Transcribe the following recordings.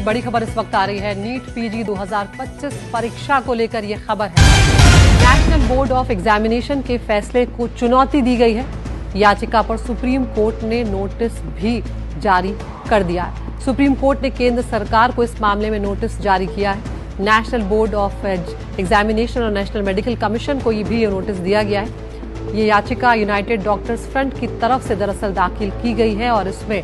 बड़ी खबर इस वक्त आ रही है। नीट पीजी 2025 परीक्षा को लेकर यह खबर है। नेशनल बोर्ड ऑफ एग्जामिनेशन के फैसले को चुनौती दी गई है। याचिका पर सुप्रीम कोर्ट ने नोटिस भी जारी कर दिया है। सुप्रीम कोर्ट ने केंद्र सरकार को इस मामले में नोटिस जारी किया है। नेशनल बोर्ड ऑफ एग्जामिनेशन और नेशनल मेडिकल कमीशन को भी नोटिस दिया गया है। ये याचिका यूनाइटेड डॉक्टर्स फ्रंट की तरफ से दरअसल दाखिल की गई है और इसमें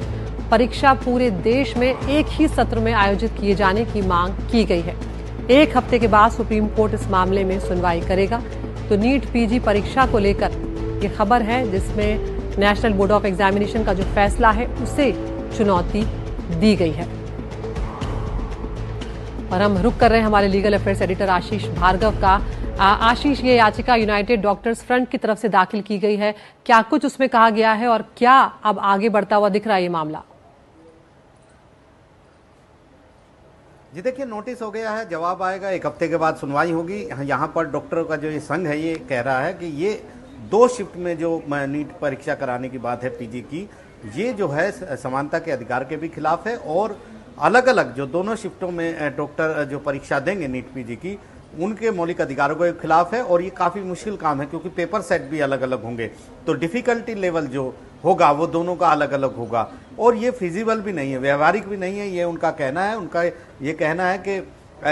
परीक्षा पूरे देश में एक ही सत्र में आयोजित किए जाने की मांग की गई है। एक हफ्ते के बाद सुप्रीम कोर्ट इस मामले में सुनवाई करेगा। तो नीट पीजी परीक्षा को लेकर ये खबर है जिसमें नेशनल बोर्ड ऑफ एग्जामिनेशन का जो फैसला है उसे चुनौती दी गई है। और हम रुक कर रहे हैं हमारे लीगल अफेयर्स एडिटर आशीष भार्गव का। आशीष, ये याचिका यूनाइटेड डॉक्टर्स फ्रंट की तरफ से दाखिल की गई है, क्या कुछ उसमें कहा गया है और क्या अब आगे बढ़ता हुआ दिख रहा है ये मामला? जी देखिए, नोटिस हो गया है, जवाब आएगा, एक हफ्ते के बाद सुनवाई होगी। यहाँ पर डॉक्टरों का जो ये संघ है ये कह रहा है कि ये 2 शिफ्ट में जो नीट परीक्षा कराने की बात है पीजी की, ये जो है समानता के अधिकार के भी खिलाफ है और अलग अलग जो दोनों शिफ्टों में डॉक्टर जो परीक्षा देंगे नीट पीजी की उनके मौलिक अधिकारों के खिलाफ है। और ये काफ़ी मुश्किल काम है क्योंकि पेपर सेट भी अलग अलग होंगे, तो डिफ़िकल्टी लेवल जो होगा वो दोनों का अलग अलग होगा और ये फिजिबल भी नहीं है, व्यवहारिक भी नहीं है, ये उनका कहना है। उनका ये कहना है कि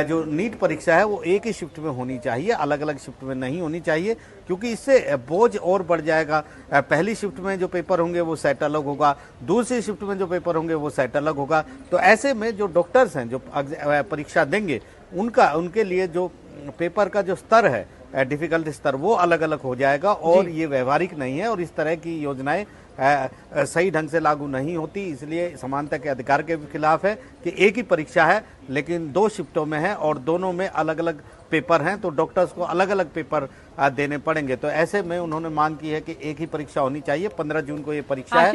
जो नीट परीक्षा है वो एक ही शिफ्ट में होनी चाहिए, अलग अलग शिफ्ट में नहीं होनी चाहिए क्योंकि इससे बोझ और बढ़ जाएगा। पहली शिफ्ट में जो पेपर होंगे वो सेट अलग होगा, दूसरी शिफ्ट में जो पेपर होंगे वो सेट अलग होगा। तो ऐसे में जो डॉक्टर्स हैं जो परीक्षा देंगे उनके लिए जो पेपर का जो स्तर है डिफिकल्ट स्तर वो अलग अलग हो जाएगा और ये व्यवहारिक नहीं है और इस तरह की योजनाएं सही ढंग से लागू नहीं होती। इसलिए समानता के अधिकार के खिलाफ है कि एक ही परीक्षा है लेकिन 2 शिफ्टों में है और दोनों में अलग अलग पेपर हैं, तो डॉक्टर्स को अलग अलग पेपर देने पड़ेंगे। तो ऐसे में उन्होंने मांग की है कि एक ही परीक्षा होनी चाहिए। 15 जून को ये परीक्षा है।